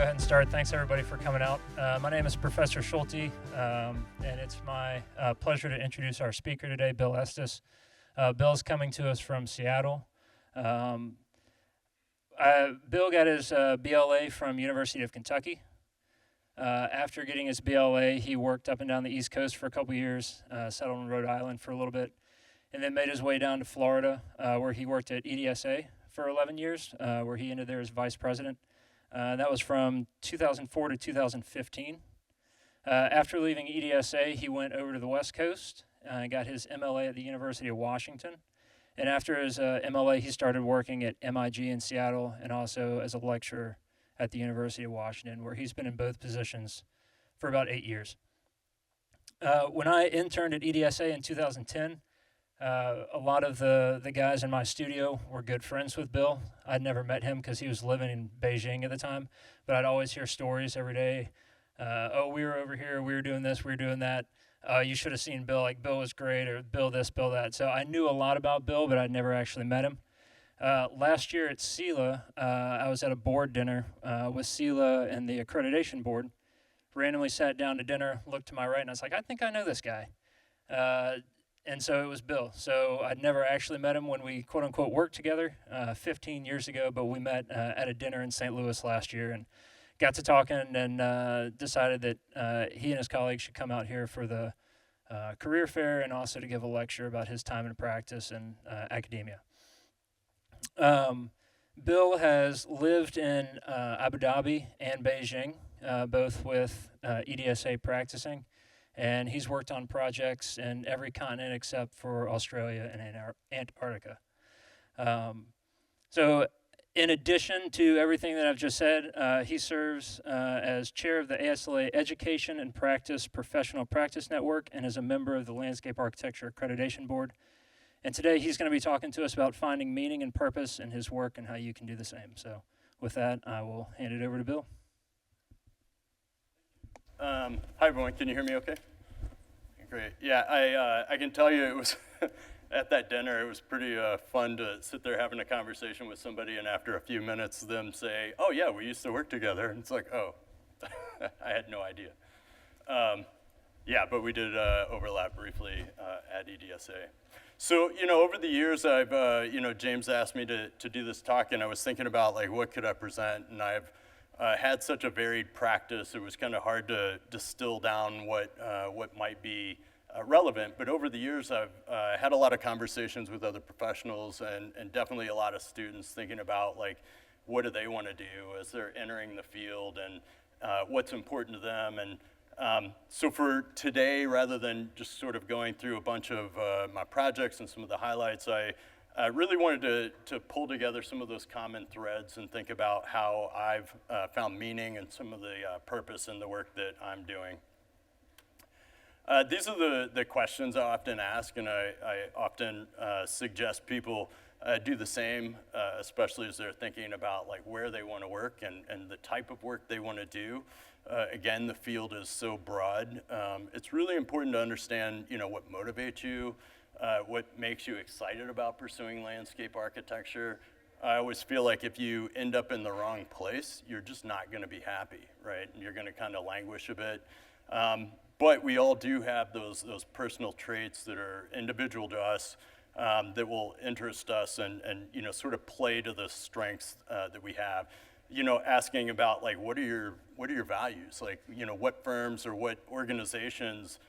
ahead and start. Thanks everybody for coming out. My name is Professor Schulte, and it's my pleasure to introduce our speaker today, Bill Estes. Bill's coming to us from Seattle. Bill got his BLA from University of Kentucky. After getting his BLA, he worked up and down the East Coast for a couple years, settled in Rhode Island for a little bit, and then made his way down to Florida, where he worked at EDSA for 11 years, where he ended there as vice president. That was from 2004 to 2015. After leaving EDSA, he went over to the West Coast and got his MLA at the University of Washington. And after his MLA, he started working at MIG in Seattle and also as a lecturer at the University of Washington, where he's been in both positions for about 8 years. When I interned at EDSA in 2010, a lot of the guys in my studio were good friends with Bill. I'd never met him because he was living in Beijing at the time, but I'd always hear stories every day. Oh, we were over here, we were doing this, we were doing that. You should have seen Bill, like Bill was great, or Bill this, Bill that. So I knew a lot about Bill, but I'd never actually met him. Last year at CELA, I was at a board dinner with CELA and the accreditation board. Randomly sat down to dinner, looked to my right, and I was like, I think I know this guy. And so it was Bill. So I'd never actually met him when we quote unquote worked together 15 years ago, but we met at a dinner in St. Louis last year and got to talking and decided that he and his colleagues should come out here for the career fair and also to give a lecture about his time in practice and academia. Bill has lived in Abu Dhabi and Beijing, both with EDSA practicing. And he's worked on projects in every continent except for Australia and Antarctica. So in addition to everything that I've just said, he serves as chair of the ASLA Education and Practice Professional Practice Network and is a member of the Landscape Architecture Accreditation Board. And today he's going to be talking to us about finding meaning and purpose in his work and how you can do the same. So with that, I will hand it over to Bill. Hi everyone, can you hear me okay? Great. Yeah, I can tell you it was at that dinner, it was pretty fun to sit there having a conversation with somebody and after a few minutes them say, oh yeah, we used to work together. And it's like, oh, I had no idea. Yeah, but we did overlap briefly at EDSA. So, over the years I've, James asked me to do this talk and I was thinking about like what could I present, and I've had such a varied practice, it was kind of hard to distill down what might be relevant. But over the years, I've had a lot of conversations with other professionals and definitely a lot of students thinking about like, what do they want to do as they're entering the field and what's important to them. And so for today, rather than just sort of going through a bunch of my projects and some of the highlights, I really wanted to pull together some of those common threads and think about how I've found meaning and some of the purpose in the work that I'm doing. These are the questions I often ask, and I often suggest people do the same, especially as they're thinking about like where they want to work and the type of work they want to do. Again, the field is so broad. It's really important to understand, what motivates you, what makes you excited about pursuing landscape architecture. I always feel like if you end up in the wrong place, you're just not going to be happy, right? And you're going to kind of languish a bit. But we all do have those personal traits that are individual to us that will interest us and sort of play to the strengths that we have. Asking about like what are your values? Like what firms or what organizations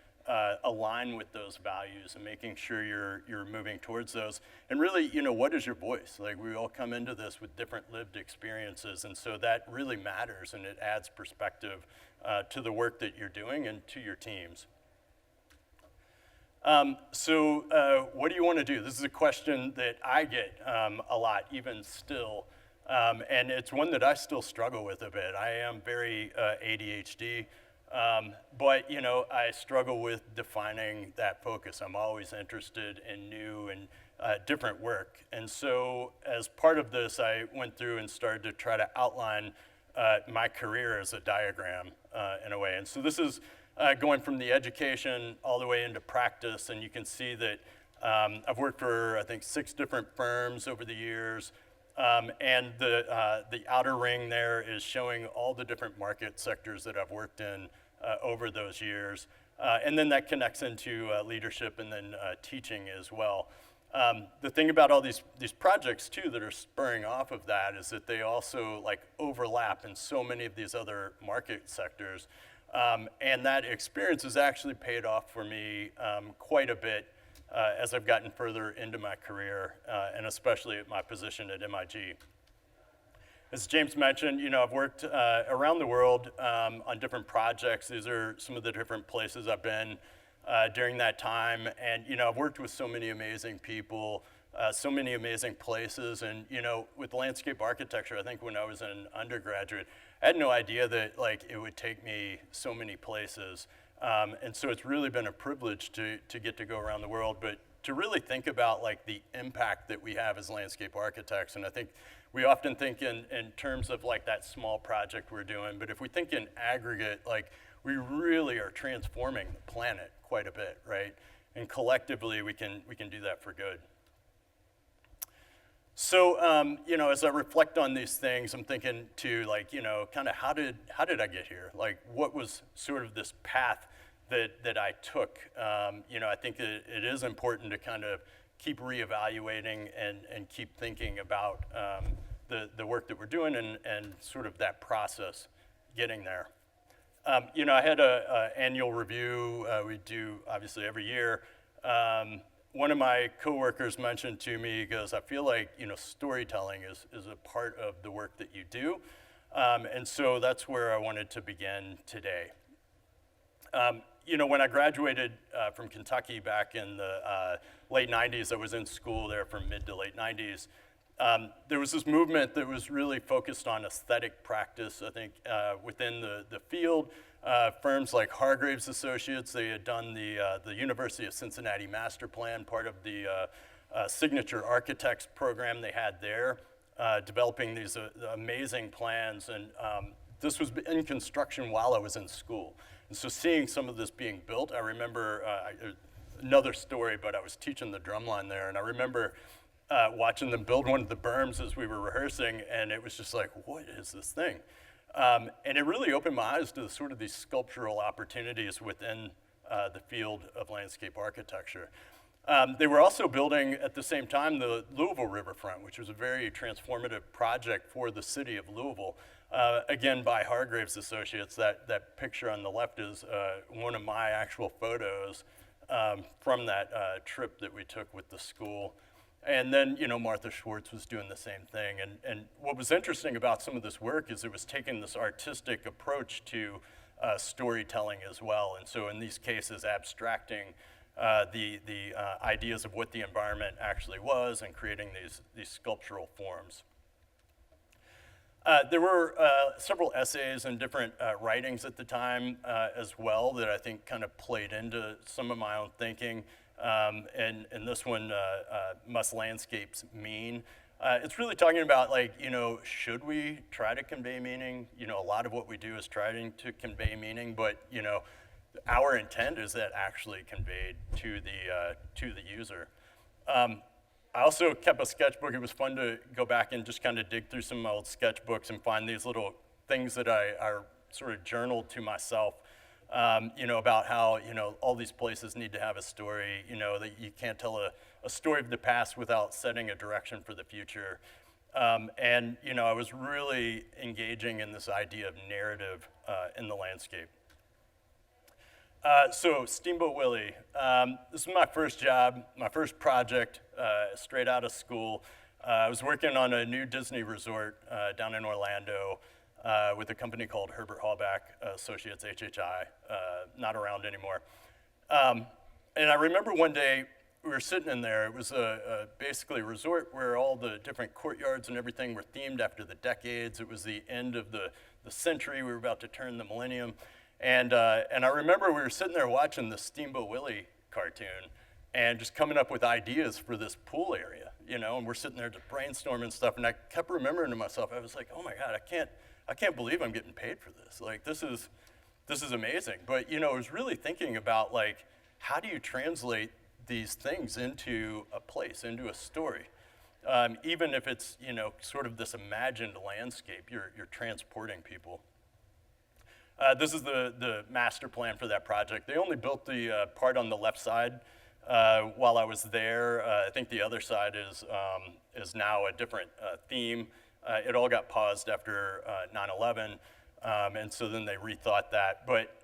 align with those values and making sure you're moving towards those. And really, what is your voice? Like we all come into this with different lived experiences, and so that really matters and it adds perspective to the work that you're doing and to your teams. So what do you want to do? This is a question that I get a lot, even still, and it's one that I still struggle with a bit. I am very ADHD. But I struggle with defining that focus. I'm always interested in new and different work. And so as part of this, I went through and started to try to outline my career as a diagram in a way. And so this is going from the education all the way into practice. And you can see that I've worked for, I think, 6 different firms over the years. And the outer ring there is showing all the different market sectors that I've worked in over those years. And then that connects into leadership and then teaching as well. The thing about all these projects too that are spurring off of that is that they also like overlap in so many of these other market sectors. And that experience has actually paid off for me quite a bit as I've gotten further into my career, and especially at my position at MIG. As James mentioned, I've worked around the world on different projects. These are some of the different places I've been during that time. And, I've worked with so many amazing people, so many amazing places. And, with landscape architecture, I think when I was an undergraduate, I had no idea that like it would take me so many places. And so it's really been a privilege to get to go around the world, but to really think about like the impact that we have as landscape architects. And I think we often think in terms of like that small project we're doing, but if we think in aggregate, like we really are transforming the planet quite a bit, right? And collectively we can do that for good. So, as I reflect on these things, I'm thinking to like, kind of how did I get here? Like, what was sort of this path that I took? I think it is important to kind of keep reevaluating and keep thinking about the work that we're doing and sort of that process getting there. I had an annual review we do obviously every year. One of my coworkers mentioned to me, he goes, I feel like, storytelling is a part of the work that you do. And so that's where I wanted to begin today. When I graduated from Kentucky back in the late 90s, I was in school there from mid to late 90s. There was this movement that was really focused on aesthetic practice, I think, within the field. Firms like Hargraves Associates, they had done the University of Cincinnati Master Plan, part of the Signature Architects program they had there, developing these amazing plans. And this was in construction while I was in school. And so seeing some of this being built, I remember another story, but I was teaching the drumline there, and I remember watching them build one of the berms as we were rehearsing, and it was just like, what is this thing? And it really opened my eyes to sort of these sculptural opportunities within the field of landscape architecture. They were also building at the same time the Louisville Riverfront, which was a very transformative project for the city of Louisville. Again, by Hargraves Associates. That picture on the left is one of my actual photos from that trip that we took with the school. And then, Martha Schwartz was doing the same thing. And what was interesting about some of this work is it was taking this artistic approach to storytelling as well. And so in these cases, abstracting the ideas of what the environment actually was and creating these sculptural forms. There were several essays and different writings at the time as well that I think kind of played into some of my own thinking. And this one, Must Landscapes Mean? It's really talking about should we try to convey meaning? A lot of what we do is trying to convey meaning, but our intent is that actually conveyed to the user. I also kept a sketchbook. It was fun to go back and just kind of dig through some of my old sketchbooks and find these little things that I sort of journaled to myself. About how, all these places need to have a story, that you can't tell a story of the past without setting a direction for the future. And I was really engaging in this idea of narrative in the landscape. So Steamboat Willie, this is my first job, my first project, straight out of school. I was working on a new Disney resort down in Orlando. With a company called Herbert Hallback Associates, HHI, not around anymore. And I remember one day we were sitting in there. It was basically a resort where all the different courtyards and everything were themed after the decades. It was the end of the century. We were about to turn the millennium. And I remember we were sitting there watching the Steamboat Willie cartoon and just coming up with ideas for this pool area, and we're sitting there just brainstorming stuff. And I kept remembering to myself, I was like, oh my God, I can't believe I'm getting paid for this. Like, this is amazing. But, I was really thinking about, how do you translate these things into a place, into a story? Even if it's, sort of this imagined landscape, you're transporting people. This is the master plan for that project. They only built the part on the left side while I was there. I think the other side is now a different theme. It all got paused after 9/11, and so then they rethought that. But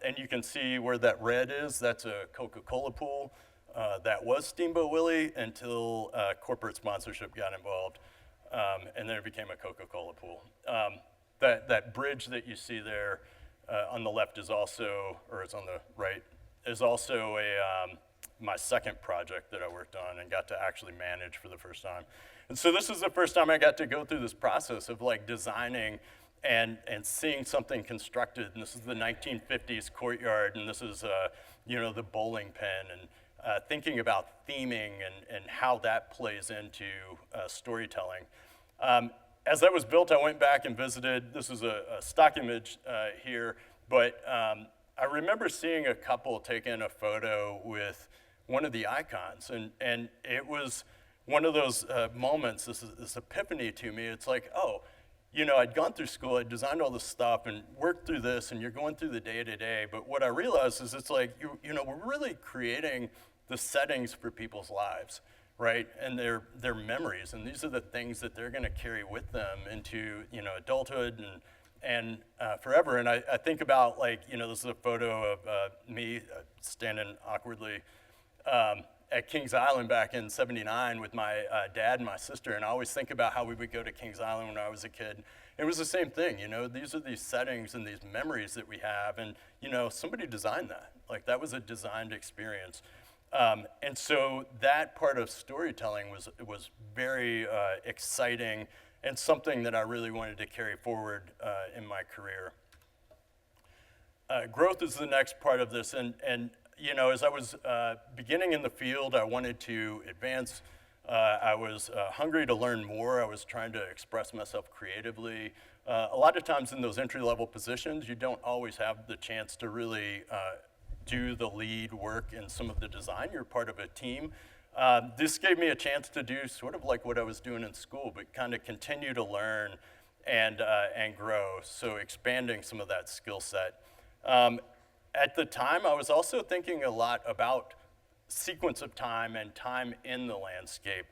and you can see where that red is. That's a Coca-Cola pool. That was Steamboat Willie until corporate sponsorship got involved, and then it became a Coca-Cola pool. That bridge that you see there on the left is also, or it's on the right, is also my second project that I worked on and got to actually manage for the first time. And so this is the first time I got to go through this process of like designing and seeing something constructed. And this is the 1950s courtyard, and this is the bowling pin, and thinking about theming and how that plays into storytelling. As that was built, I went back and visited. This is a stock image here, but I remember seeing a couple taking a photo with one of the icons, and it was one of those moments, this epiphany to me. It's like, oh, I'd gone through school, I'd designed all this stuff and worked through this, and you're going through the day-to-day, but what I realized is it's like, we're really creating the settings for people's lives, right? And their memories, and these are the things that they're gonna carry with them into, adulthood and forever. And I think about this is a photo of me standing awkwardly at Kings Island back in '79 with my dad and my sister, and I always think about how we would go to Kings Island when I was a kid. It was the same thing, these are these settings and these memories that we have, and somebody designed that. Like, that was a designed experience. And so that part of storytelling was very exciting and something that I really wanted to carry forward in my career. Growth is the next part of this, and as I was beginning in the field, I wanted to advance. I was hungry to learn more. I was trying to express myself creatively. A lot of times in those entry-level positions, you don't always have the chance to really do the lead work in some of the design. You're part of a team. This gave me a chance to do sort of like what I was doing in school, but kind of continue to learn and grow, so expanding some of that skill set. At the time, I was also thinking a lot about sequence of time and time in the landscape,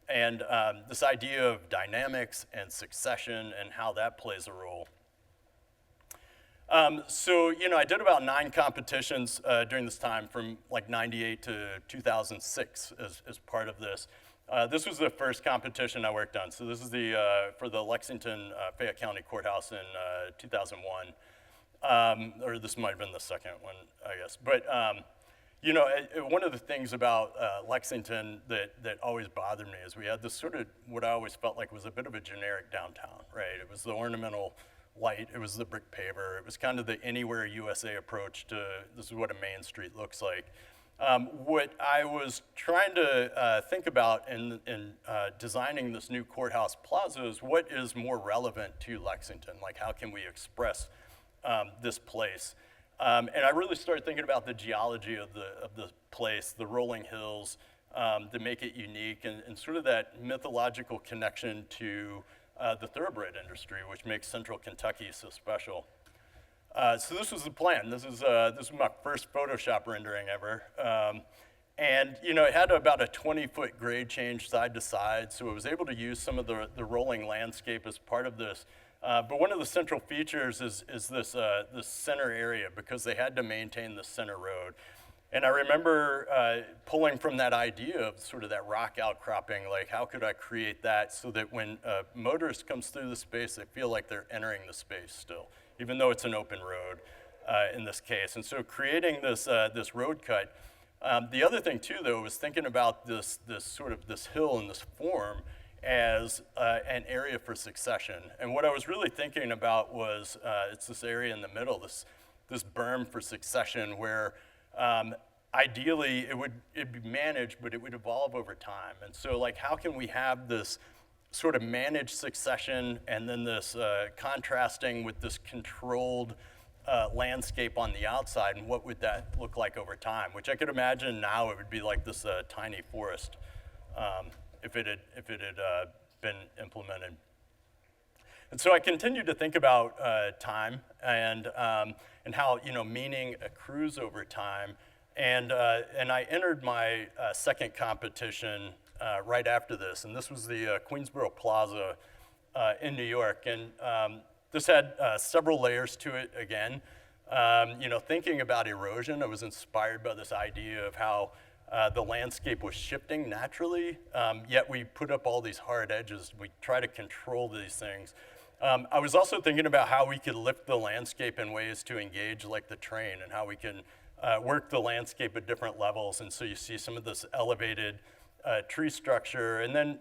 and this idea of dynamics and succession and how that plays a role. So I did about 9 competitions during this time from like '98 to 2006 as part of this. This was the first competition I worked on. So this is for the Lexington Fayette County Courthouse in 2001. Or this might have been the second one, I guess. But one of the things about Lexington that always bothered me is we had this sort of what I always felt like was a bit of a generic downtown, right? It was the ornamental light, it was the brick paver, it was kind of the Anywhere USA approach to this is what a main street looks like. What I was trying to think about in designing this new courthouse plaza is what is more relevant to Lexington, like how can we express this place. And I really started thinking about the geology of the place, the rolling hills that make it unique, and sort of that mythological connection to the thoroughbred industry, which makes central Kentucky so special. So this was the plan. This was my first Photoshop rendering ever. And it had about a 20-foot grade change side to side, so it was able to use some of the rolling landscape as part of this. But one of the central features is this center area, because they had to maintain the center road. And I remember pulling from that idea of sort of that rock outcropping, like how could I create that so that when a motorist comes through the space, they feel like they're entering the space still, even though it's an open road in this case. And so creating this road cut. The other thing too, though, was thinking about this hill and this form as an area for succession. And what I was really thinking about was it's this area in the middle, this berm for succession where ideally it'd be managed, but it would evolve over time. And so like how can we have this sort of managed succession and then this contrasting with this controlled landscape on the outside, and what would that look like over time? Which I could imagine now it would be like this tiny forest. if it had been implemented. And so I continued to think about time and how meaning accrues over time. And I entered my second competition right after this, and this was the Queensboro Plaza in New York. And this had several layers to it again. Thinking about erosion, I was inspired by this idea of how the landscape was shifting naturally, yet we put up all these hard edges. We try to control these things. I was also thinking about how we could lift the landscape in ways to engage like the train, and how we can work the landscape at different levels. And so you see some of this elevated tree structure. And then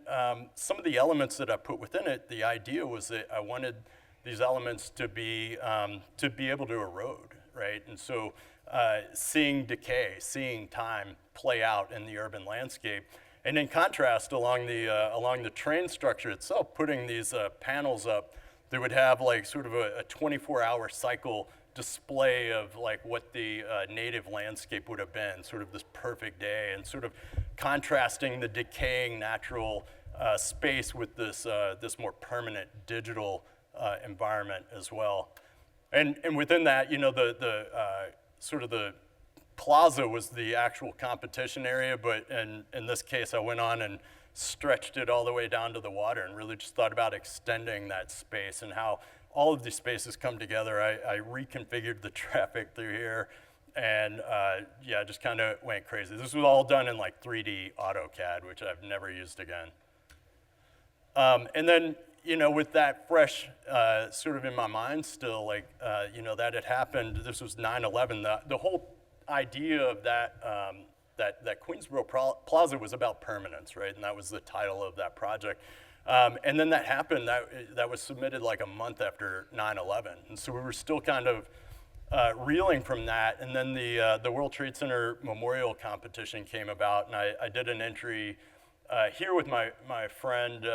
some of the elements that I put within it, the idea was that I wanted these elements to be able to erode, right? And so seeing decay, seeing time play out in the urban landscape. And in contrast, along the train structure itself, putting these panels up that would have like sort of a 24-hour cycle display of like what the native landscape would have been, sort of this perfect day, and sort of contrasting the decaying natural space with this more permanent digital environment as well. And within that, the sort of the plaza was the actual competition area, but in this case, I went on and stretched it all the way down to the water and really just thought about extending that space and how all of these spaces come together. I reconfigured the traffic through here, and just kind of went crazy. This was all done in like 3D AutoCAD, which I've never used again. And then, with that fresh sort of in my mind still, like, that had happened. This was 9/11. The whole idea of that Queensboro Plaza was about permanence, right? And that was the title of that project. And then that happened. That was submitted like a month after 9/11, and so we were still kind of reeling from that. And then the World Trade Center Memorial Competition came about, and I did an entry here with my friend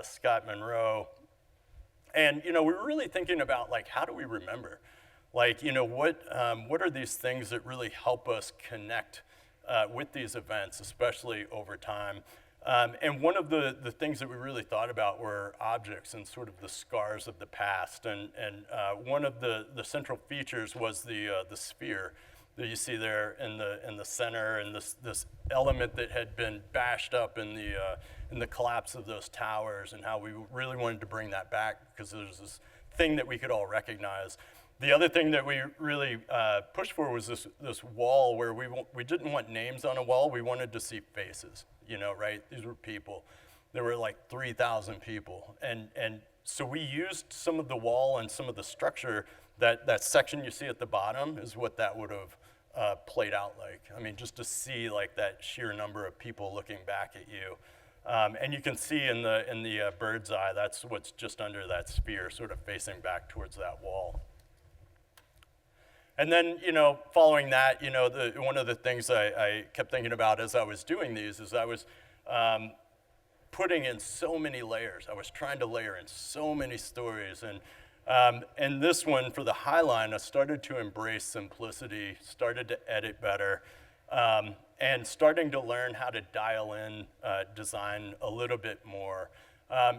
Scott Monroe, and we were really thinking about like, how do we remember? Like, what are these things that really help us connect with these events, especially over time? And one of the things that we really thought about were objects and sort of the scars of the past. And one of the central features was the sphere that you see there in the center, and this element that had been bashed up in the collapse of those towers, and how we really wanted to bring that back because there's this thing that we could all recognize. The other thing that we really pushed for was this wall where we didn't want names on a wall. We wanted to see faces, right? These were people. There were like 3,000 people. And so we used some of the wall and some of the structure. That section you see at the bottom is what that would have played out like. I mean, just to see like that sheer number of people looking back at you. And you can see in the bird's eye, that's what's just under that sphere, sort of facing back towards that wall. And then, following that, one of the things I kept thinking about as I was doing these is I was putting in so many layers. I was trying to layer in so many stories. And this one, for the High Line, I started to embrace simplicity, started to edit better, and starting to learn how to dial in design a little bit more.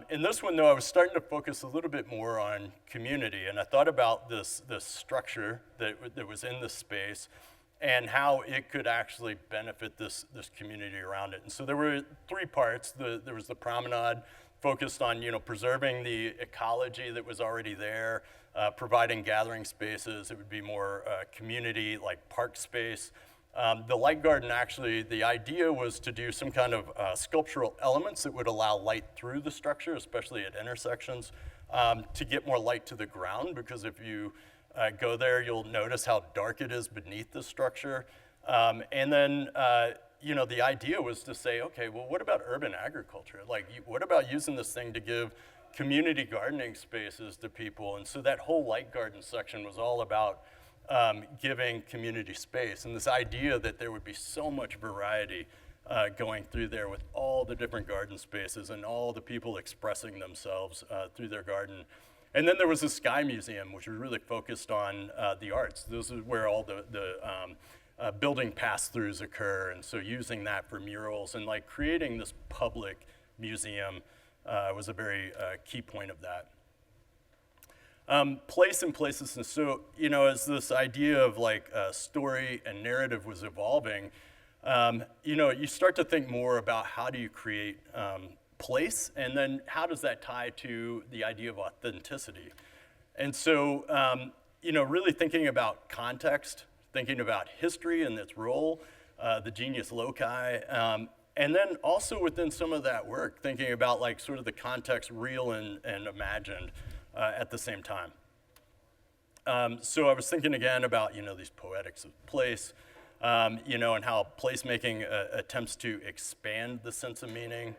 In this one, though, I was starting to focus a little bit more on community, and I thought about this structure that was in the space and how it could actually benefit this community around it. And so there were three parts. There was the promenade, focused on preserving the ecology that was already there, providing gathering spaces. It would be more community, like park space. The light garden, actually, the idea was to do some kind of sculptural elements that would allow light through the structure, especially at intersections, to get more light to the ground, because if you go there, you'll notice how dark it is beneath the structure. And then, the idea was to say, okay, well, what about urban agriculture? Like, what about using this thing to give community gardening spaces to people? And so that whole light garden section was all about giving community space, and this idea that there would be so much variety going through there with all the different garden spaces and all the people expressing themselves through their garden. And then there was the Sky Museum, which was really focused on the arts. This is where all the building pass-throughs occur, and so using that for murals and like creating this public museum was a very key point of that. Place and placelessness. So, as this idea of like story and narrative was evolving, you start to think more about how do you create place, and then how does that tie to the idea of authenticity? And so, really thinking about context, thinking about history and its role, the genius loci, and then also within some of that work, thinking about like sort of the context, real and imagined, at the same time. So I was thinking again about, these poetics of place, and how placemaking attempts to expand the sense of meaning.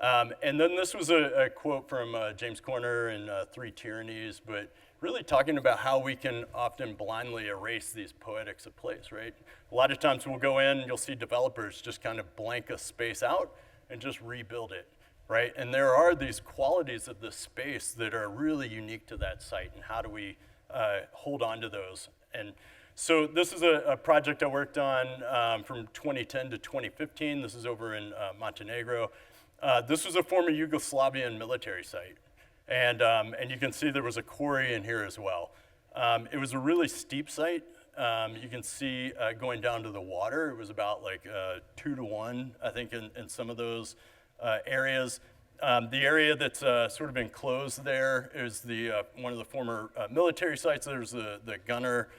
And then this was a quote from James Corner in Three Tyrannies, but really talking about how we can often blindly erase these poetics of place, right? A lot of times we'll go in, you'll see developers just kind of blank a space out and just rebuild it, right? And there are these qualities of the space that are really unique to that site, and how do we hold on to those? And so this is a project I worked on from 2010 to 2015. This is over in Montenegro. This was a former Yugoslavian military site. And you can see there was a quarry in here as well. It was a really steep site. You can see going down to the water, it was about like 2 to 1, I think, in some of those areas. The area that's sort of enclosed there is one of the former military sites. There's the gunner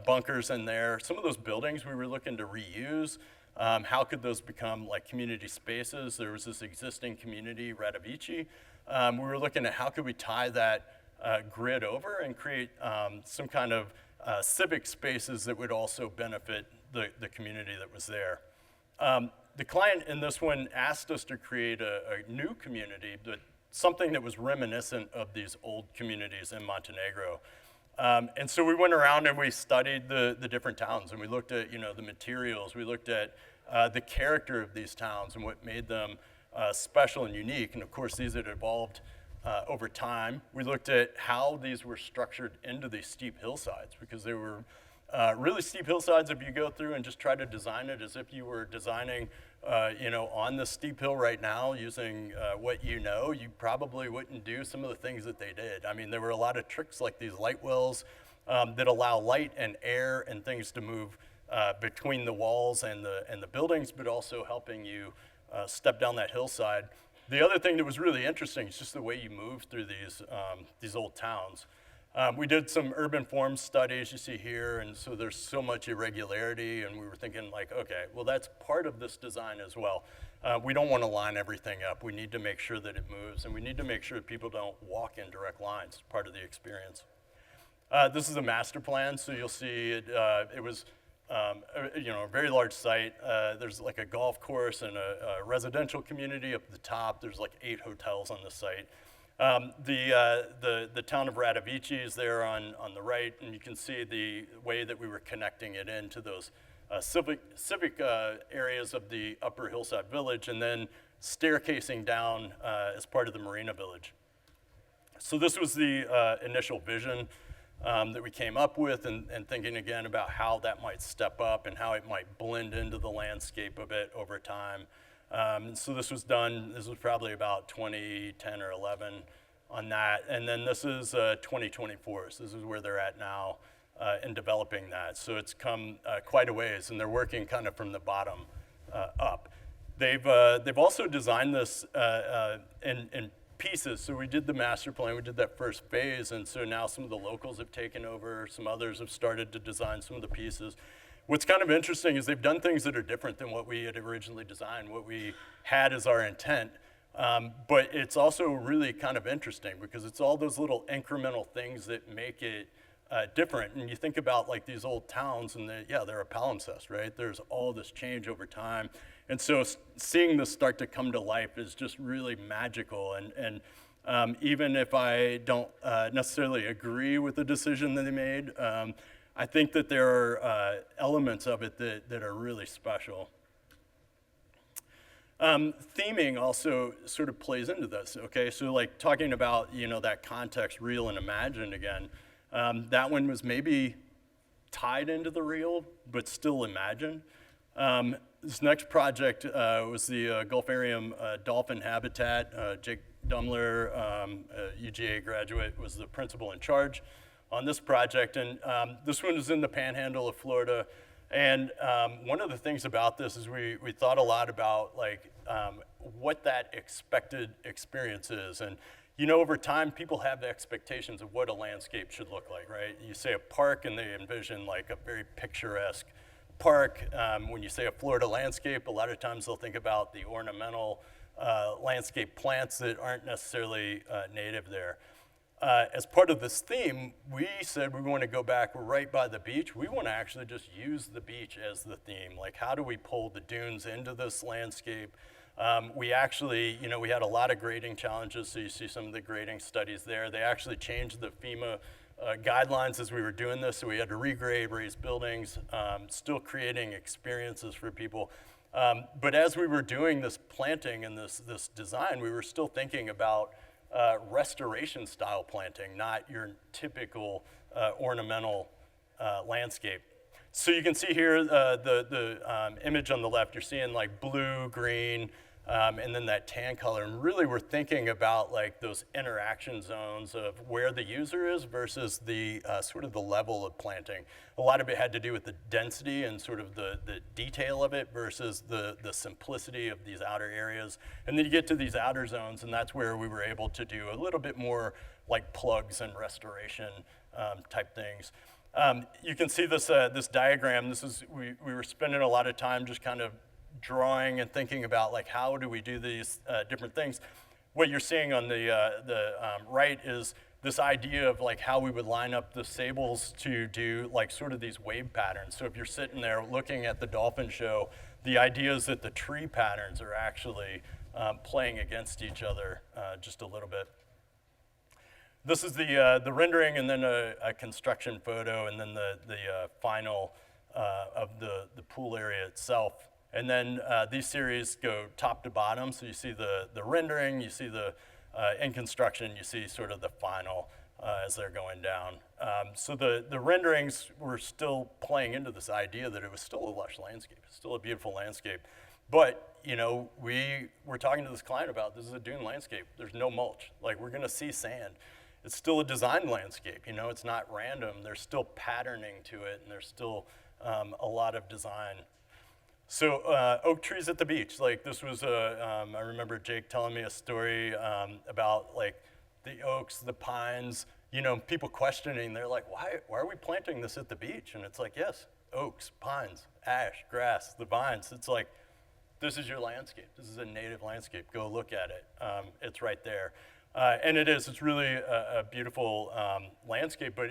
bunkers in there. Some of those buildings we were looking to reuse. How could those become like community spaces? There was this existing community, Radovici. We were looking at how could we tie that grid over and create some kind of civic spaces that would also benefit the community that was there. The client in this one asked us to create a new community, but something that was reminiscent of these old communities in Montenegro. And so we went around and we studied the different towns, and we looked at the materials. We looked at the character of these towns and what made them special and unique. And of course, these had evolved over time. We looked at how these were structured into these steep hillsides, because they were really steep hillsides. If you go through and just try to design it as if you were designing on the steep hill right now using what you probably wouldn't do some of the things that they did. I mean, there were a lot of tricks like these light wells that allow light and air and things to move between the walls and the buildings, but also helping you step down that hillside. The other thing that was really interesting is just the way you move through these old towns. We did some urban form studies you see here, and so there's so much irregularity, and we were thinking like, okay, well that's part of this design as well. We don't want to line everything up. We need to make sure that it moves, and we need to make sure that people don't walk in direct lines. It's part of the experience. This is a master plan, so you'll see it was a very large site. There's like a golf course and a residential community up at the top. There's like 8 hotels on the site. The town of Radovici is there on the right, and you can see the way that we were connecting it into those civic areas of the upper hillside village, and then staircasing down as part of the marina village. So this was the initial vision that we came up with, and thinking again about how that might step up and how it might blend into the landscape a bit over time. So this was probably about 2010 or 11 on that. And then this is 2024, so this is where they're at now in developing that. So it's come quite a ways, and they're working kind of from the bottom up. They've also designed this in pieces. So we did the master plan, we did that first phase, and so now some of the locals have taken over, some others have started to design some of the pieces. What's kind of interesting is they've done things that are different than what we had originally designed, what we had as our intent. But it's also really kind of interesting because it's all those little incremental things that make it different. And you think about like these old towns, and they're a palimpsest, right? There's all this change over time. And so seeing this start to come to life is just really magical. And even if I don't necessarily agree with the decision that they made, I think that there are elements of it that are really special. Theming also sort of plays into this, okay? So like talking about, that context, real and imagined again, that one was maybe tied into the real, but still imagined. This next project was the Gulf Area dolphin habitat. Jake Dumler, UGA graduate, was the principal in charge on this project. And this one is in the panhandle of Florida. And one of the things about this is we thought a lot about like what that expected experience is. And you know, over time, people have expectations of what a landscape should look like, right? You say a park and they envision like a very picturesque park. When you say a Florida landscape, a lot of times they'll think about the ornamental landscape plants that aren't necessarily native there. As part of this theme, we said we want to go back right by the beach. We want to actually just use the beach as the theme. Like, how do we pull the dunes into this landscape? We actually, you know, we had a lot of grading challenges, so you see some of the grading studies there. They actually changed the FEMA guidelines as we were doing this, so we had to regrade, raise buildings, still creating experiences for people. But as we were doing this planting and this design, we were still thinking about restoration style planting, not your typical ornamental landscape. So you can see here the image on the left, you're seeing like blue, green, and then that tan color. And really we're thinking about like those interaction zones of where the user is versus the sort of the level of planting. A lot of it had to do with the density and sort of the detail of it versus the simplicity of these outer areas. And then you get to these outer zones, and that's where we were able to do a little bit more like plugs and restoration type things. You can see this this diagram. This is we were spending a lot of time just kind of drawing and thinking about like how do we do these different things. What you're seeing on the right is this idea of like how we would line up the sables to do like sort of these wave patterns. So if you're sitting there looking at the dolphin show, the idea is that the tree patterns are actually playing against each other just a little bit. This is the rendering, and then a construction photo, and then the final of the pool area itself. And then these series go top to bottom, so you see the rendering, you see the in construction, you see sort of the final as they're going down. So the renderings were still playing into this idea that it was still a lush landscape, still a beautiful landscape. But, you know, we were talking to this client about this is a dune landscape. There's no mulch. Like, we're gonna see sand. It's still a design landscape, you know, it's not random. There's still patterning to it, and there's still a lot of design. So oak trees at the beach, like this was I remember Jake telling me a story about like the oaks, the pines, you know, people questioning, they're like, why are we planting this at the beach? And it's like, yes, oaks, pines, ash, grass, the vines. It's like, this is your landscape. This is a native landscape. Go look at it. It's right there. And it's really a beautiful landscape, but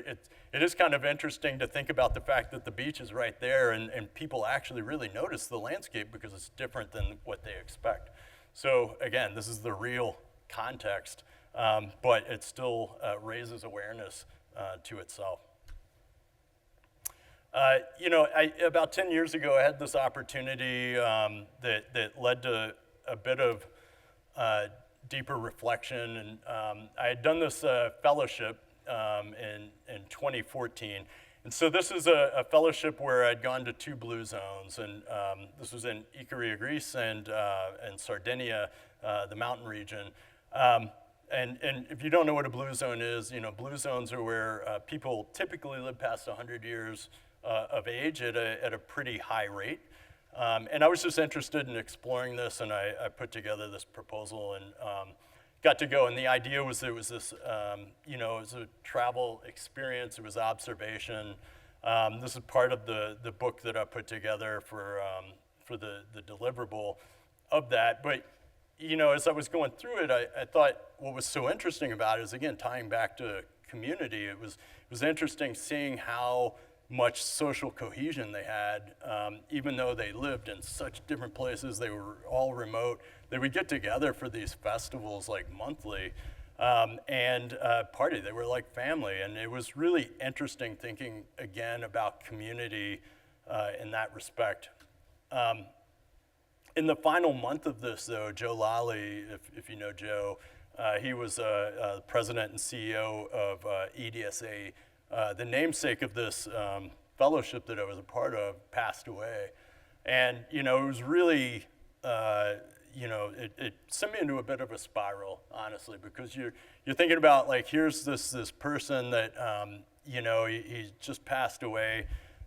it is kind of interesting to think about the fact that the beach is right there, and people actually really notice the landscape because it's different than what they expect. So again, this is the real context, but it still raises awareness to itself. You know, about 10 years ago, I had this opportunity that led to a bit of deeper reflection, and I had done this fellowship in 2014. And so this is a fellowship where I'd gone to 2 blue zones, and this was in Icaria, Greece, and Sardinia, the mountain region. And if you don't know what a blue zone is, you know, blue zones are where people typically live past 100 years of age at a pretty high rate. And I was just interested in exploring this, and I put together this proposal and got to go. And the idea was it was this, you know, it was a travel experience, it was observation. This is part of the book that I put together for the deliverable of that. But, you know, as I was going through it, I thought what was so interesting about it is, again, tying back to community. It was interesting seeing how much social cohesion they had, even though they lived in such different places. They were all remote. They would get together for these festivals like monthly and party. They were like family, and it was really interesting thinking again about community in that respect. In the final month of this, though, Joe Lally, if you know Joe, he was president and CEO of EDSA. The namesake of this fellowship that I was a part of passed away. And, you know, it was really, you know, it sent me into a bit of a spiral, honestly, because you're thinking about, like, here's this person that, you know, he just passed away.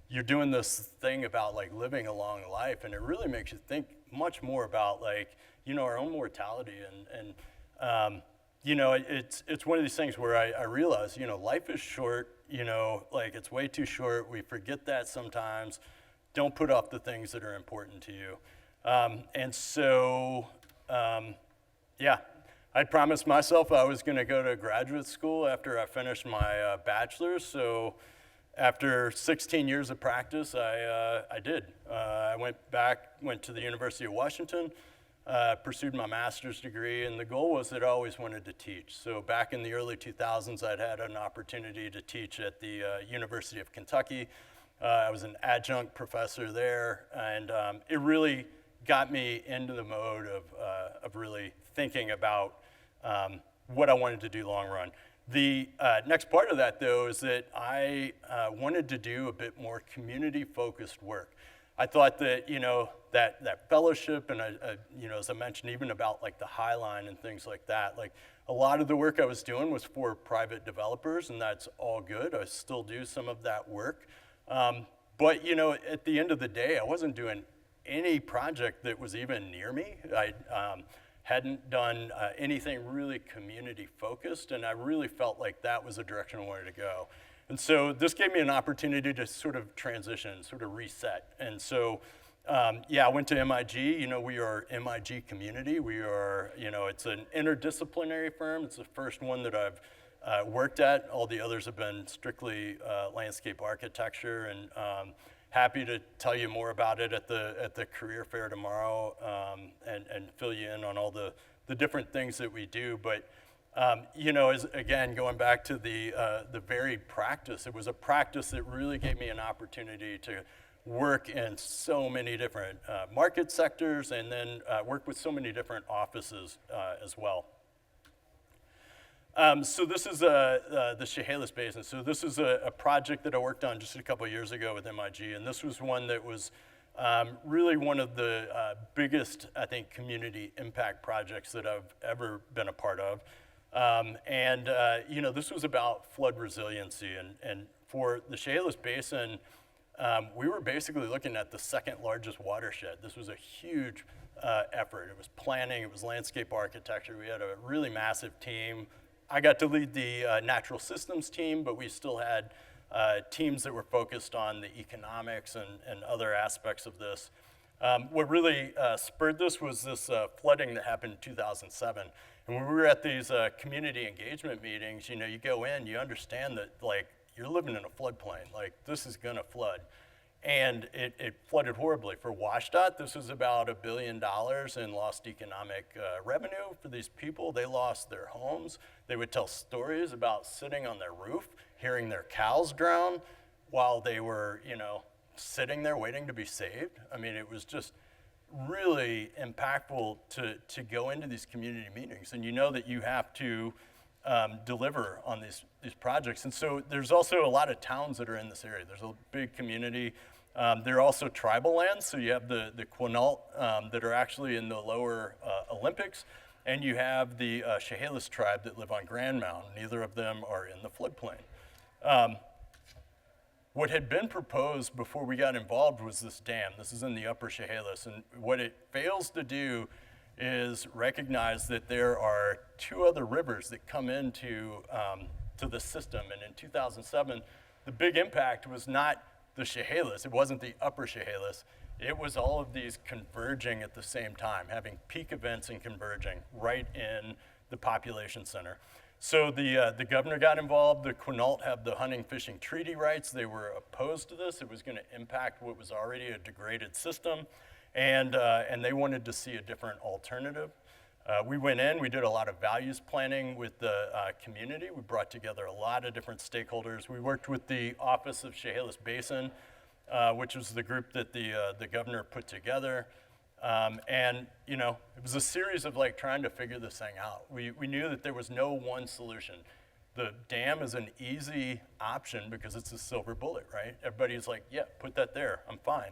You're doing this thing about, like, living a long life, and it really makes you think much more about, like, you know, our own mortality. And you know, it's one of these things where I realize, you know, life is short, you know, like, it's way too short. We forget that sometimes. Don't put off the things that are important to you. And so, yeah, I promised myself I was going to go to graduate school after I finished my bachelor's. So after 16 years of practice, I did. I went to the University of Washington, pursued my master's degree, and the goal was that I always wanted to teach. So back in the early 2000s, I'd had an opportunity to teach at the University of Kentucky. I was an adjunct professor there, and it really got me into the mode of really thinking about what I wanted to do long run. The next part of that, though, is that I wanted to do a bit more community-focused work. I thought that, you know, that fellowship, and you know, as I mentioned, even about, like, the High Line and things like that, like, a lot of the work I was doing was for private developers, and that's all good. I still do some of that work. But, you know, at the end of the day, I wasn't doing any project that was even near me. I hadn't done anything really community focused, and I really felt like that was the direction I wanted to go. And so this gave me an opportunity to sort of transition, sort of reset. And so, yeah, I went to MIG. You know, we are MIG Community. We are, you know, it's an interdisciplinary firm. It's the first one that I've worked at. All the others have been strictly landscape architecture, and happy to tell you more about it at the career fair tomorrow, and fill you in on all the different things that we do. But you know, again, going back to the very practice, it was a practice that really gave me an opportunity to work in so many different market sectors, and then work with so many different offices as well. So this is the Chehalis Basin. So this is a project that I worked on just a couple of years ago with MIG, and this was one that was really one of the biggest, I think, community impact projects that I've ever been a part of. You know, this was about flood resiliency, and for the Chehalis Basin, we were basically looking at the second largest watershed. This was a huge effort. It was planning, it was landscape architecture. We had a really massive team. I got to lead the natural systems team, but we still had teams that were focused on the economics and other aspects of this. What really spurred this was this flooding that happened in 2007. And when we were at these community engagement meetings, you know, you go in, you understand that, like, you're living in a floodplain. Like, this is gonna flood. And it flooded horribly. For WashDOT, this was about $1 billion in lost economic revenue for these people. They lost their homes. They would tell stories about sitting on their roof, hearing their cows drown while they were, you know, sitting there waiting to be saved. I mean, it was just really impactful to go into these community meetings. And you know that you have to deliver on these projects. And so there's also a lot of towns that are in this area. There's a big community. There are also tribal lands. So you have the Quinault that are actually in the lower Olympics, and you have the Chehalis tribe that live on Grand Mountain. Neither of them are in the floodplain. What had been proposed before we got involved was this dam. This is in the upper Chehalis, and what it fails to do is recognize that there are two other rivers that come into to the system. And in 2007, the big impact was not the Chehalis. It wasn't the upper Chehalis. It was all of these converging at the same time, having peak events and converging right in the population center. So the governor got involved. The Quinault have the hunting fishing treaty rights. They were opposed to this. It was going to impact what was already a degraded system. And they wanted to see a different alternative. We went in, we did a lot of values planning with the community. We brought together a lot of different stakeholders. We worked with the Office of Chehalis Basin, which was the group that the governor put together. And, you know, it was a series of, like, trying to figure this thing out. We knew that there was no one solution. The dam is an easy option because it's a silver bullet, right? Everybody's like, yeah, put that there, I'm fine.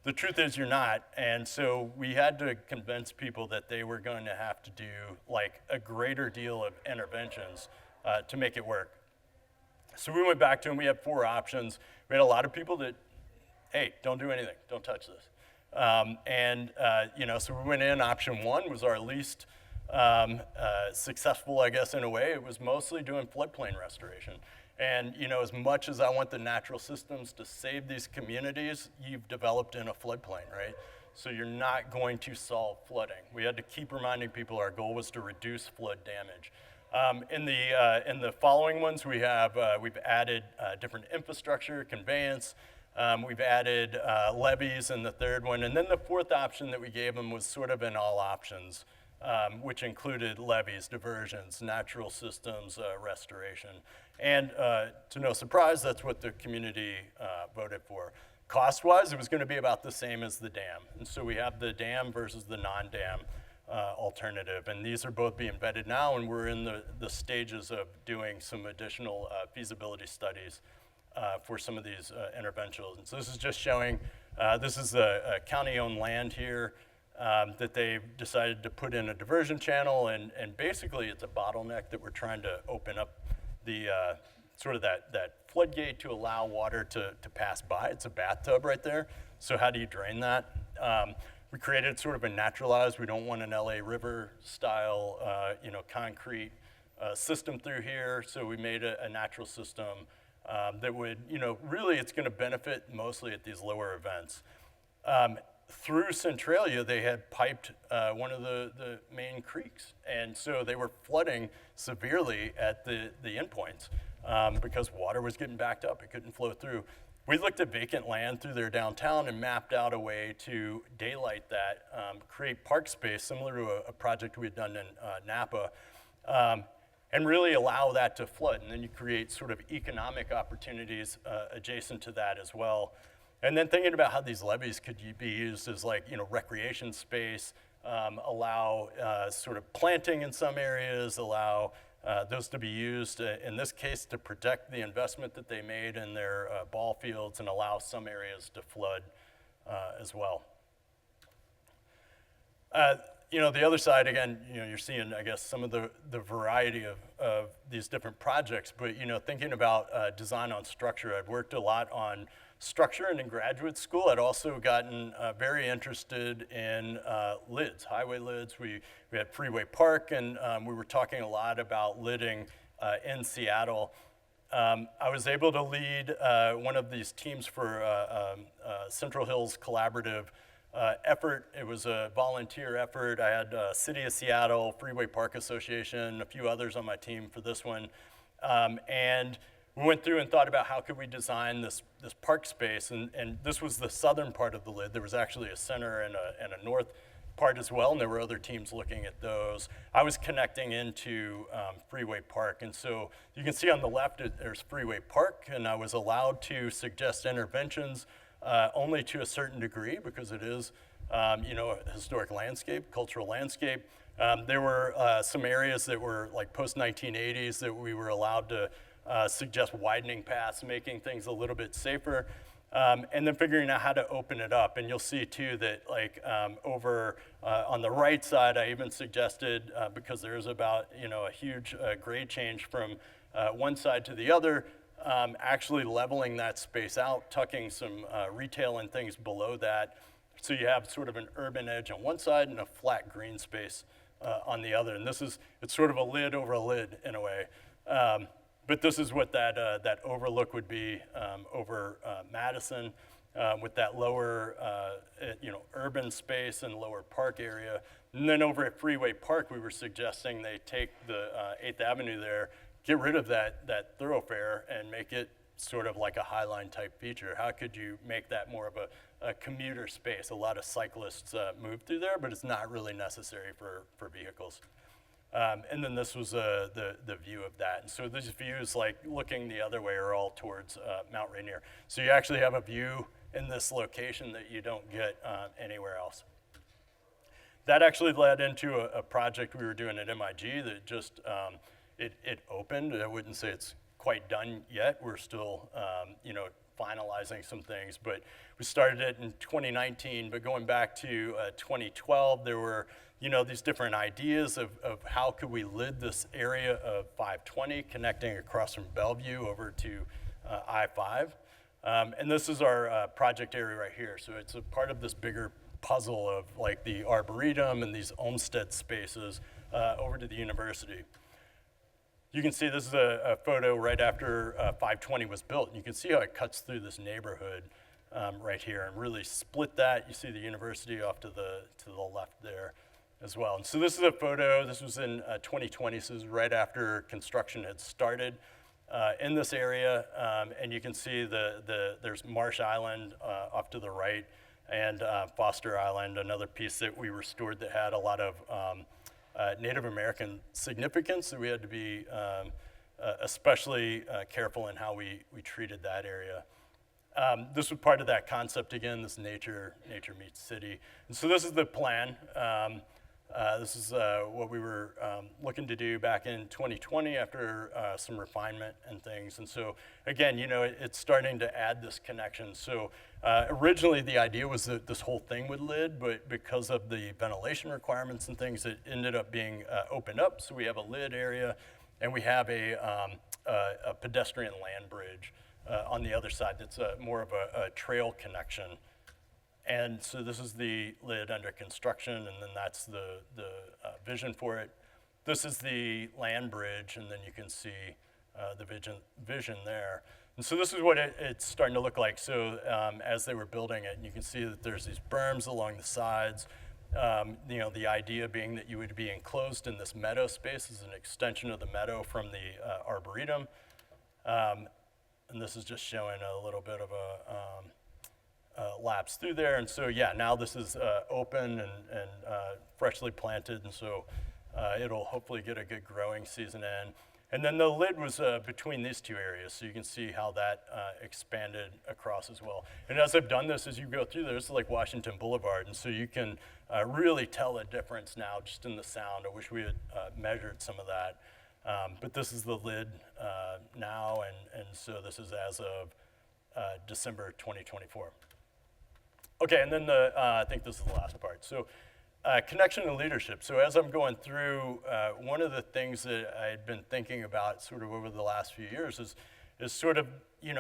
The truth is you're not, and so we had to convince people that they were going to have to do like a greater deal of interventions to make it work. So we went back to them, we had 4 options. We had a lot of people that, hey, don't do anything, don't touch this. So we went in, option 1 was our least successful, I guess, in a way. It was mostly doing floodplain restoration. And as much as I want the natural systems to save these communities, you've developed in a floodplain, right? So you're not going to solve flooding. We had to keep reminding people our goal was to reduce flood damage. In the following ones, we've added different infrastructure, conveyance. We've added levees in the 3rd one, and then the 4th option that we gave them was sort of an all options, which included levees, diversions, natural systems, restoration. And to no surprise, that's what the community voted for. Cost-wise, it was going to be about the same as the dam. And so we have the dam versus the non-dam alternative. And these are both being vetted now, and we're in the stages of doing some additional feasibility studies for some of these interventions. And so this is just showing, this is a county-owned land here that they've decided to put in a diversion channel, and basically it's a bottleneck that we're trying to open up the sort of that floodgate to allow water to pass by. It's a bathtub right there. So how do you drain that? We created sort of a naturalized, we don't want an LA River style, concrete system through here. So we made a natural system that would, really it's gonna benefit mostly at these lower events. Through Centralia, they had piped one of the main creeks. And so they were flooding severely at the endpoints because water was getting backed up, it couldn't flow through. We looked at vacant land through their downtown and mapped out a way to daylight that, create park space similar to a project we had done in Napa, and really allow that to flood. And then you create sort of economic opportunities adjacent to that as well. And then thinking about how these levees could be used as recreation space, allow sort of planting in some areas, allow those to be used, in this case, to protect the investment that they made in their ball fields and allow some areas to flood as well. The other side, again, you're seeing, I guess, some of the variety of these different projects, but, thinking about design on structure, I'd worked a lot on structure, and in graduate school, I'd also gotten very interested in lids, highway lids. We had Freeway Park, and we were talking a lot about lidding in Seattle. I was able to lead one of these teams for Central Hills Collaborative effort. It was a volunteer effort. I had City of Seattle, Freeway Park Association, a few others on my team for this one. And we went through and thought about how could we design this park space, and this was the southern part of the lid. There was actually a center and a north part as well, and there were other teams looking at those. I was connecting into Freeway Park, and so you can see on the left there's Freeway Park, and I was allowed to suggest interventions only to a certain degree because it is a historic landscape, cultural landscape. There were some areas that were like post-1980s that we were allowed to suggest widening paths, making things a little bit safer, and then figuring out how to open it up. And you'll see too that over on the right side, I even suggested, because there's about a huge grade change from one side to the other, actually leveling that space out, tucking some retail and things below that, so you have sort of an urban edge on one side and a flat green space on the other. And it's sort of a lid over a lid in a way. But this is what that overlook would be over Madison with that lower, urban space and lower park area. And then over at Freeway Park, we were suggesting they take the 8th Avenue there, get rid of that thoroughfare and make it sort of like a Highline type feature. How could you make that more of a commuter space? A lot of cyclists move through there, but it's not really necessary for vehicles. And then this was the view of that. And so these views, like looking the other way, are all towards Mount Rainier. So you actually have a view in this location that you don't get anywhere else. That actually led into a project we were doing at MIG that just, it opened. I wouldn't say it's quite done yet. We're still, finalizing some things, but we started it in 2019, but going back to 2012, there were, these different ideas of how could we lid this area of 520 connecting across from Bellevue over to I-5. And this is our project area right here. So it's a part of this bigger puzzle of like the Arboretum and these Olmsted spaces over to the university. You can see this is a photo right after 520 was built. And you can see how it cuts through this neighborhood right here and really split that. You see the university off to the left there as well. And so this is a photo. This was in 2020. So this is right after construction had started in this area. And you can see there's Marsh Island off to the right and Foster Island, another piece that we restored that had a lot of Native American significance, so we had to be especially careful in how we treated that area. This was part of that concept again, this nature meets city. And so this is the plan. This is what we were looking to do back in 2020 after some refinement and things. And so again, it's starting to add this connection. So originally the idea was that this whole thing would lid, but because of the ventilation requirements and things, it ended up being opened up. So we have a lid area and we have a pedestrian land bridge on the other side that's more of a trail connection. And so this is the lid under construction, and then that's the vision for it. This is the land bridge, and then you can see the vision there. And so this is what it's starting to look like. So as they were building it, you can see that there's these berms along the sides. The idea being that you would be enclosed in this meadow space as an extension of the meadow from the Arboretum. And this is just showing a little bit of a lapse through there. And so, yeah, now this is open and freshly planted, and so it'll hopefully get a good growing season in. And then the lid was between these two areas, so you can see how that expanded across as well. And as I've done this, as you go through, there's like Washington Boulevard, and so you can really tell a difference now just in the sound. I wish we had measured some of that. But this is the lid now, and so this is as of December 2024. Okay, and then I think this is the last part. So connection and leadership. So as I'm going through, one of the things that I had been thinking about sort of over the last few years is sort of,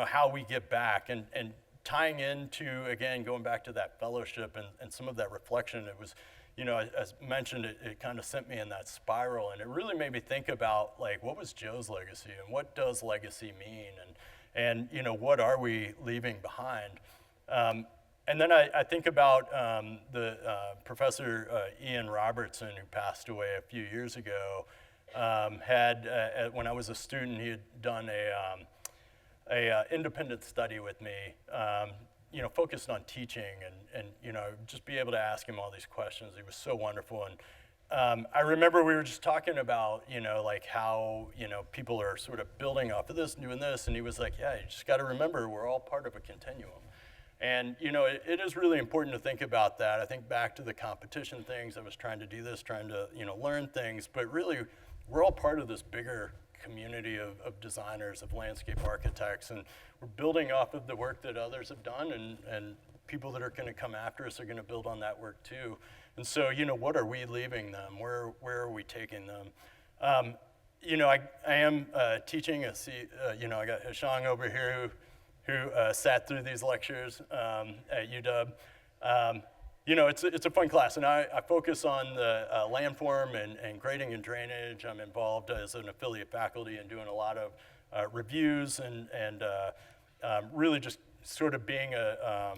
how we get back and tying into, again, going back to that fellowship and some of that reflection. It was, as mentioned, it kind of sent me in that spiral, and it really made me think about, like, what was Joe's legacy and what does legacy mean, and what are we leaving behind? And then I think about the Professor Ian Robertson, who passed away a few years ago, when I was a student, he had done a independent study with me, focused on teaching and just be able to ask him all these questions. He was so wonderful. And I remember we were just talking about, like how, people are sort of building off of this, doing this, and he was like, yeah, you just got to remember we're all part of a continuum. And, it is really important to think about that. I think back to the competition things. I was trying to do this, trying to, learn things. But really, we're all part of this bigger community of designers, of landscape architects. And we're building off of the work that others have done. And people that are going to come after us are going to build on that work, too. And so, what are we leaving them? Where are we taking them? I am teaching. I got Hashang over here who sat through these lectures at UW. It's a fun class, and I focus on the landform and grading and drainage. I'm involved as an affiliate faculty and doing a lot of reviews and really just sort of being a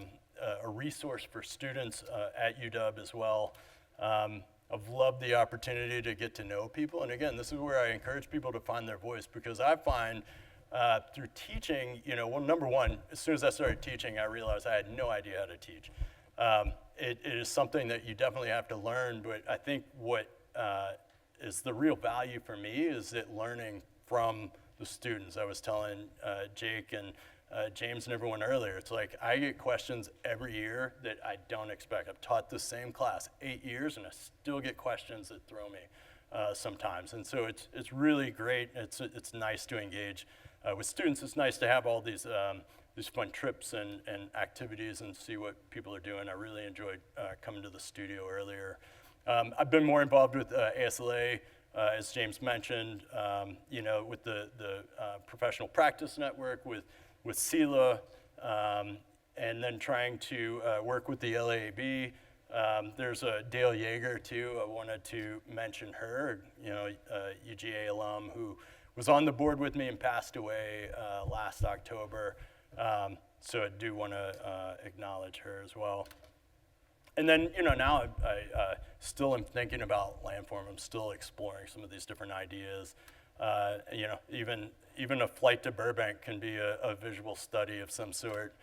resource for students at UW as well. I've loved the opportunity to get to know people, and again, this is where I encourage people to find their voice, because I find through teaching, number one, as soon as I started teaching, I realized I had no idea how to teach. It is something that you definitely have to learn, but I think what is the real value for me is it learning from the students. I was telling Jake and James and everyone earlier, it's like I get questions every year that I don't expect. I've taught the same class 8 years, and I still get questions that throw me sometimes. And so it's really great. It's nice to engage with students. It's nice to have all these these fun trips and activities and see what people are doing. I really enjoyed coming to the studio earlier. I've been more involved with ASLA, as James mentioned, with the Professional Practice Network, with CELA, and then trying to work with the LAAB. There's a Dale Yeager too. I wanted to mention her, UGA alum who was on the board with me and passed away last October. So I do want to acknowledge her as well. And then, now I still am thinking about landform. I'm still exploring some of these different ideas. Even a flight to Burbank can be a visual study of some sort.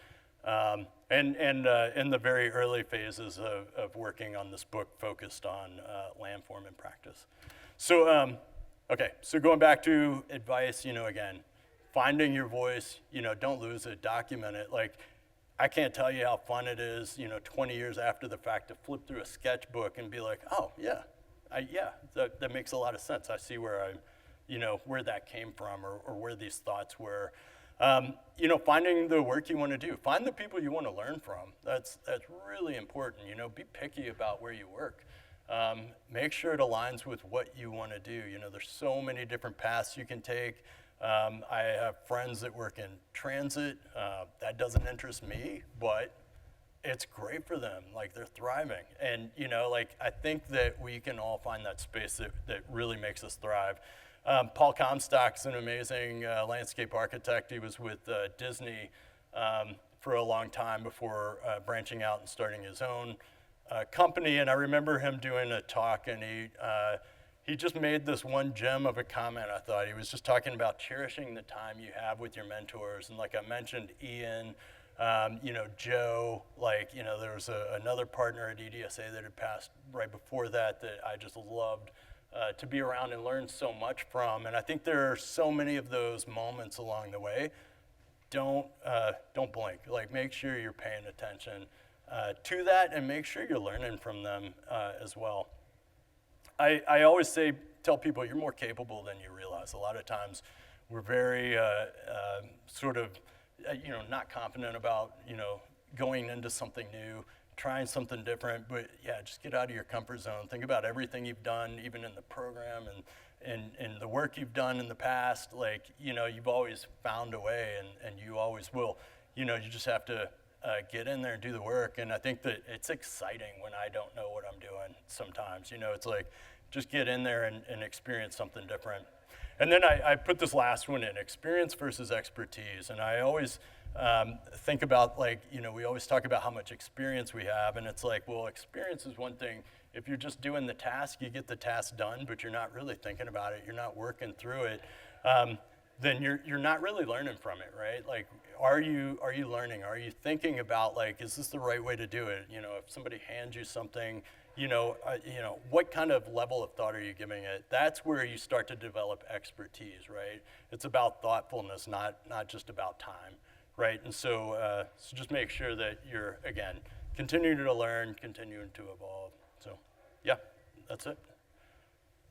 And in the very early phases of working on this book focused on landform and practice. So, so going back to advice, again, finding your voice, don't lose it, document it. Like, I can't tell you how fun it is, 20 years after the fact to flip through a sketchbook and be like, oh, yeah, that makes a lot of sense. I see where where that came from or where these thoughts were. Finding the work you want to do. Find the people you want to learn from. That's really important. Be picky about where you work. Make sure it aligns with what you want to do. There's so many different paths you can take. I have friends that work in transit. That doesn't interest me, but it's great for them. Like, they're thriving. And, I think that we can all find that space that really makes us thrive. Paul Comstock's an amazing landscape architect. He was with Disney for a long time before branching out and starting his own company. And I remember him doing a talk, and he just made this one gem of a comment, I thought. He was just talking about cherishing the time you have with your mentors. And like I mentioned, Ian, Joe, there was another partner at EDSA that had passed right before that I just loved to be around and learn so much from. And I think there are so many of those moments along the way. Don't blink. Make sure you're paying attention to that and make sure you're learning from them as well. I always tell people you're more capable than you realize. A lot of times we're very not confident about, going into something new, trying something different, but yeah, just get out of your comfort zone. Think about everything you've done, even in the program and the work you've done in the past. You've always found a way and you always will. You just have to get in there and do the work. And I think that it's exciting when I don't know what I'm doing sometimes. It's like, just get in there and experience something different. And then I put this last one in, experience versus expertise. And I always think about, we always talk about how much experience we have. And it's like, well, experience is one thing. If you're just doing the task, you get the task done, but you're not really thinking about it. You're not working through it. Then you're not really learning from it, right? Are you learning? Are you thinking about, is this the right way to do it? If somebody hands you something, what kind of level of thought are you giving it? That's where you start to develop expertise, right? It's about thoughtfulness, not just about time, right? And so just make sure that you're, again, continuing to learn, continuing to evolve. So, yeah, that's it.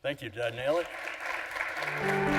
Thank you. Did I nail it?